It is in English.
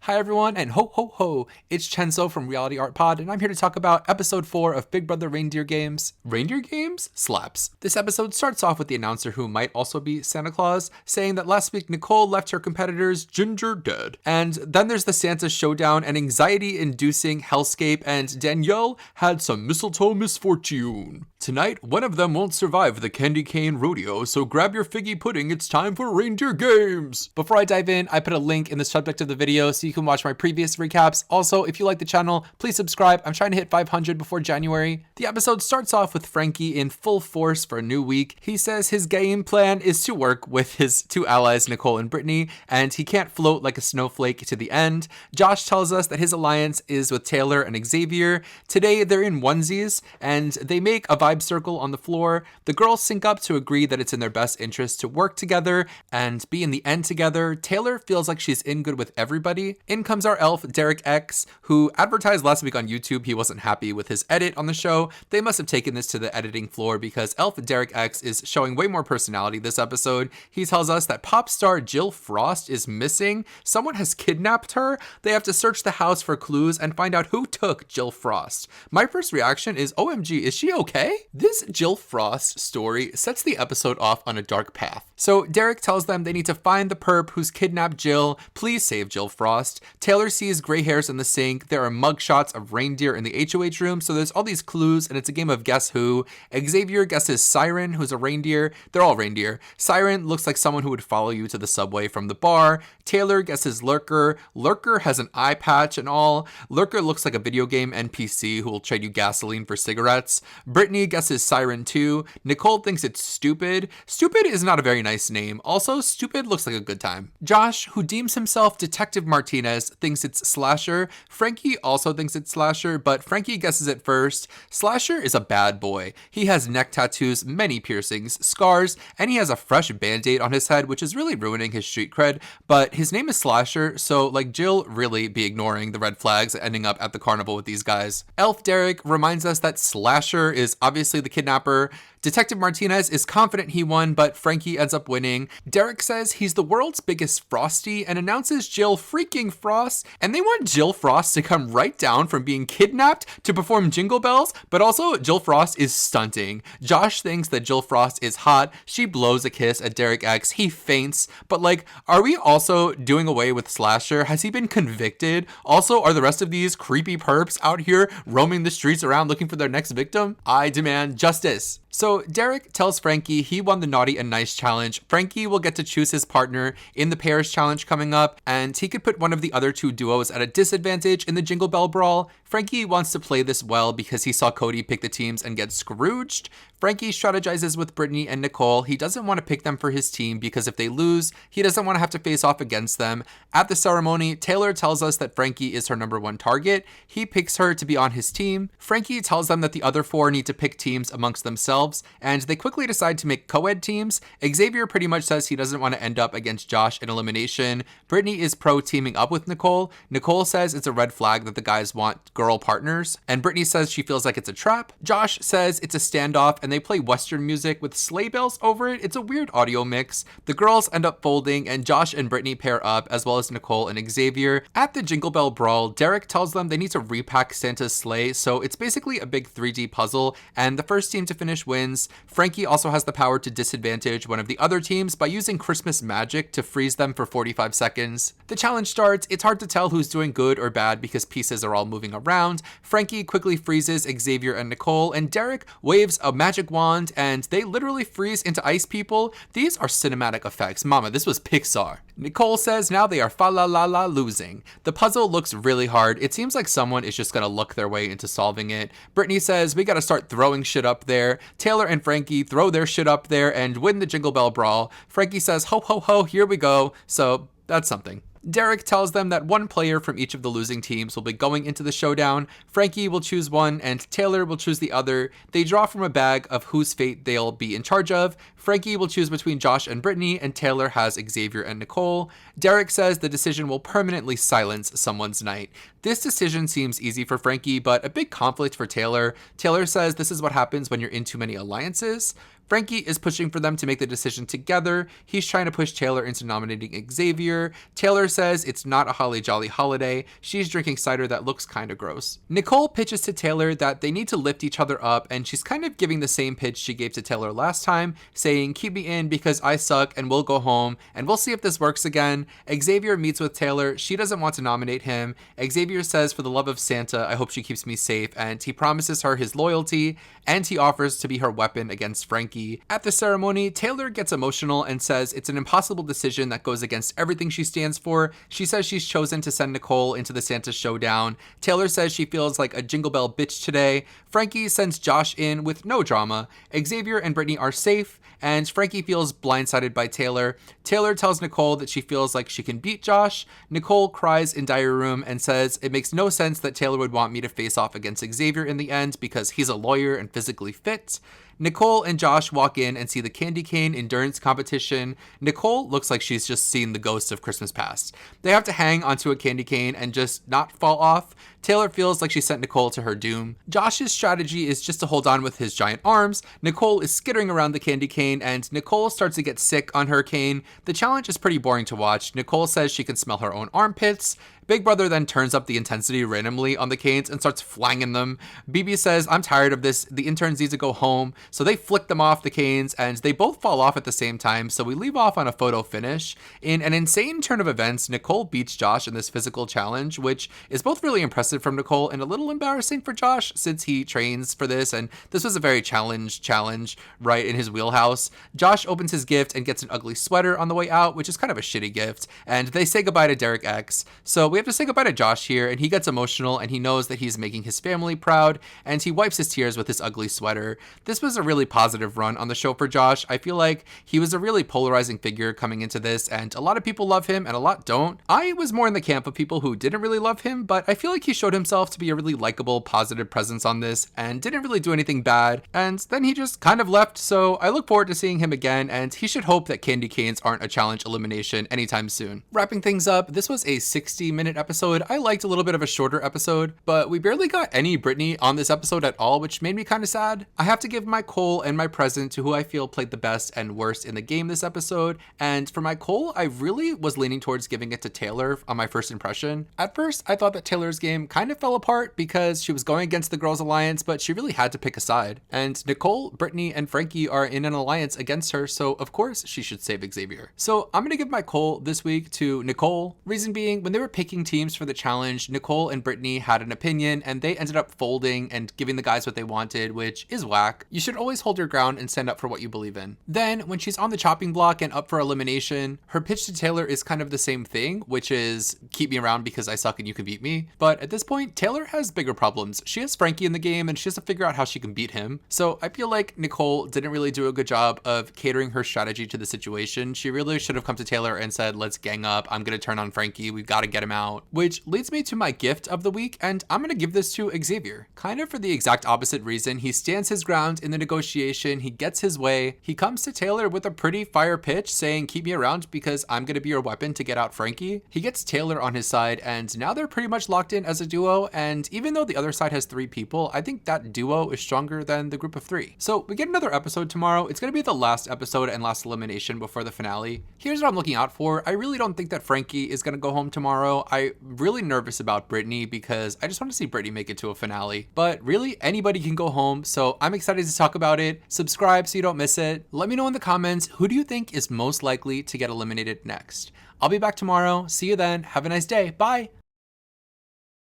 Hi everyone, and ho ho ho! It's Chenzo from Reality Art Pod, and I'm here to talk about episode 4 of Big Brother Reindeer Games. Reindeer Games? Slaps. This episode starts off with the announcer, who might also be Santa Claus, saying that last week Nicole left her competitors ginger dead. And then there's the Santa showdown, an anxiety-inducing hellscape, and Danielle had some mistletoe misfortune. Tonight, one of them won't survive the candy cane rodeo, so grab your figgy pudding, it's time for Reindeer Games! Before I dive in, I put a link in the subject of the video so you can watch my previous recaps. Also, if you like the channel, please subscribe. I'm trying to hit 500 before January. The episode starts off with Frankie in full force for a new week. He says his game plan is to work with his two allies, Nicole and Brittany, and he can't float like a snowflake to the end. Josh tells us that his alliance is with Taylor and Xavier. Today, they're in onesies, and they make a vibe circle on the floor. The girls sync up to agree that it's in their best interest to work together and be in the end together. Taylor feels like she's in good with everybody. In comes our elf, Derek X, who advertised last week on YouTube he wasn't happy with his edit on the show. They must have taken this to the editing floor because elf Derek X is showing way more personality this episode. He tells us that pop star Jill Frost is missing. Someone has kidnapped her. They have to search the house for clues and find out who took Jill Frost. My first reaction is, OMG, is she okay? This Jill Frost story sets the episode off on a dark path. So Derek tells them they need to find the perp who's kidnapped Jill. Please save Jill Frost. Taylor sees gray hairs in the sink. There are mugshots of Reindeer in the HOH room. So there's all these clues and it's a game of guess who. Xavier guesses Siren, who's a reindeer. They're all reindeer. Siren looks like someone who would follow you to the subway from the bar. Taylor guesses Lurker. Lurker has an eye patch and all. Lurker looks like a video game NPC who will trade you gasoline for cigarettes. Brittany guesses Siren too. Nicole thinks it's Stupid. Stupid is not a very nice name. Also, Stupid looks like a good time. Josh, who deems himself Detective Martinez, thinks it's Slasher. Frankie also thinks it's Slasher, but Frankie guesses it first. Slasher is a bad boy. He has neck tattoos, many piercings, scars, and he has a fresh band-aid on his head, which is really ruining his street cred, but his name is Slasher, so like Jill really be ignoring the red flags ending up at the carnival with these guys. Elf Derek reminds us that Slasher is obviously the kidnapper. Detective Martinez is confident he won, but Frankie ends up winning. Derek says he's the world's biggest Frosty and announces Jill freaking Frost, and they want Jill Frost to come right down from being kidnapped to perform Jingle Bells, but also Jill Frost is stunting. Josh thinks that Jill Frost is hot. She blows a kiss at Derek X. He faints, but like, are we also doing away with Slasher? Has he been convicted? Also, are the rest of these creepy perps out here roaming the streets around looking for their next victim? I demand justice. So Derek tells Frankie he won the Naughty and Nice challenge. Frankie will get to choose his partner in the pairs challenge coming up, and he could put one of the other two duos at a disadvantage in the Jingle Bell Brawl. Frankie wants to play this well because he saw Cody pick the teams and get scrooged. Frankie strategizes with Brittany and Nicole. He doesn't want to pick them for his team because if they lose, he doesn't want to have to face off against them. At the ceremony, Taylor tells us that Frankie is her number one target. He picks her to be on his team. Frankie tells them that the other four need to pick teams amongst themselves, and they quickly decide to make co-ed teams. Xavier pretty much says he doesn't want to end up against Josh in elimination. Brittany is pro teaming up with Nicole. Nicole says it's a red flag that the guys want girl partners, and Brittany says she feels like it's a trap. Josh says it's a standoff, and they play Western music with sleigh bells over it. It's a weird audio mix. The girls end up folding, and Josh and Brittany pair up, as well as Nicole and Xavier. At the Jingle Bell Brawl, Derek tells them they need to repack Santa's sleigh, so it's basically a big 3D puzzle, and the first team to finish wins. Frankie also has the power to disadvantage one of the other teams by using Christmas magic to freeze them for 45 seconds. The challenge starts. It's hard to tell who's doing good or bad because pieces are all moving around. Frankie quickly freezes Xavier and Nicole, and Derek waves a magic wand and they literally freeze into ice people. These are cinematic effects. Mama, this was Pixar. Nicole says now they are fa la la la losing. The puzzle looks really hard. It seems like someone is just gonna luck their way into solving it. Brittany says we gotta start throwing shit up there. Taylor and Frankie throw their shit up there and win the Jingle Bell Brawl. Frankie says ho ho ho, here we go. So that's something. Derek tells them that one player from each of the losing teams will be going into the showdown. Frankie will choose one and Taylor will choose the other. They draw from a bag of whose fate they'll be in charge of. Frankie will choose between Josh and Brittany, and Taylor has Xavier and Nicole. Derek says the decision will permanently silence someone's night. This decision seems easy for Frankie, but a big conflict for Taylor. Taylor says this is what happens when you're in too many alliances. Frankie is pushing for them to make the decision together. He's trying to push Taylor into nominating Xavier. Taylor says it's not a holly jolly holiday. She's drinking cider that looks kind of gross. Nicole pitches to Taylor that they need to lift each other up, and she's kind of giving the same pitch she gave to Taylor last time, saying, keep me in because I suck and we'll go home and we'll see if this works again. Xavier meets with Taylor. She doesn't want to nominate him. Xavier says, for the love of Santa, I hope she keeps me safe, and he promises her his loyalty, and he offers to be her weapon against Frankie. At the ceremony, Taylor gets emotional and says it's an impossible decision that goes against everything she stands for. She says she's chosen to send Nicole into the Santa showdown. Taylor says she feels like a Jingle Bell bitch today. Frankie sends Josh in with no drama. Xavier and Brittany are safe, and Frankie feels blindsided by Taylor. Taylor tells Nicole that she feels like she can beat Josh. Nicole cries in diary room and says it makes no sense that Taylor would want me to face off against Xavier in the end because he's a lawyer and physically fit. Nicole and Josh walk in and see the candy cane endurance competition. Nicole looks like she's just seen the ghosts of Christmas past. They have to hang onto a candy cane and just not fall off. Taylor feels like she sent Nicole to her doom. Josh's strategy is just to hold on with his giant arms. Nicole is skittering around the candy cane, and Nicole starts to get sick on her cane. The challenge is pretty boring to watch. Nicole says she can smell her own armpits. Big Brother then turns up the intensity randomly on the canes and starts flanging them. BB says, I'm tired of this. The interns need to go home. So they flick them off the canes and they both fall off at the same time. So we leave off on a photo finish. In an insane turn of events, Nicole beats Josh in this physical challenge, which is both really impressive from Nicole and a little embarrassing for Josh since he trains for this. And this was a very challenge, right in his wheelhouse. Josh opens his gift and gets an ugly sweater on the way out, which is kind of a shitty gift. And they say goodbye to Derek X. So we have to say goodbye to Josh here, and he gets emotional and he knows that he's making his family proud, and he wipes his tears with his ugly sweater. This was a really positive run on the show for Josh. I feel like he was a really polarizing figure coming into this, and a lot of people love him and a lot don't. I was more in the camp of people who didn't really love him, but I feel like he showed himself to be a really likable, positive presence on this and didn't really do anything bad, and then he just kind of left. So I look forward to seeing him again, and he should hope that candy canes aren't a challenge elimination anytime soon. Wrapping things up, this was a 60-minute episode. I liked a little bit of a shorter episode, but we barely got any Brittany on this episode at all, which made me kind of sad. I have to give my Cole and my present to who I feel played the best and worst in the game this episode, and for my Cole, I really was leaning towards giving it to Taylor on my first impression. At first, I thought that Taylor's game kind of fell apart because she was going against the Girls Alliance, but she really had to pick a side. And Nicole, Brittany, and Frankie are in an alliance against her, so of course she should save Xavier. So I'm gonna give my Cole this week to Nicole. Reason being, when they were picking teams for the challenge, Nicole and Brittany had an opinion and they ended up folding and giving the guys what they wanted, which is whack. You should always hold your ground and stand up for what you believe in. Then when she's on the chopping block and up for elimination, her pitch to Taylor is kind of the same thing, which is keep me around because I suck and you can beat me. But at this point, Taylor has bigger problems. She has Frankie in the game and she has to figure out how she can beat him. So I feel like Nicole didn't really do a good job of catering her strategy to the situation. She really should have come to Taylor and said, let's gang up. I'm going to turn on Frankie. We've got to get him out, which leads me to my gift of the week, and I'm going to give this to Xavier. Kind of for the exact opposite reason. He stands his ground in the negotiation. He gets his way. He comes to Taylor with a pretty fire pitch saying, keep me around because I'm going to be your weapon to get out Frankie. He gets Taylor on his side, and now they're pretty much locked in as a duo, and even though the other side has 3 people, I think that duo is stronger than the group of 3. So we get another episode tomorrow. It's going to be the last episode and last elimination before the finale. Here's what I'm looking out for. I really don't think that Frankie is going to go home tomorrow. I'm really nervous about Brittany because I just want to see Brittany make it to a finale. But really, anybody can go home, so I'm excited to talk about it. Subscribe so you don't miss it. Let me know in the comments, who do you think is most likely to get eliminated next? I'll be back tomorrow. See you then. Have a nice day. Bye.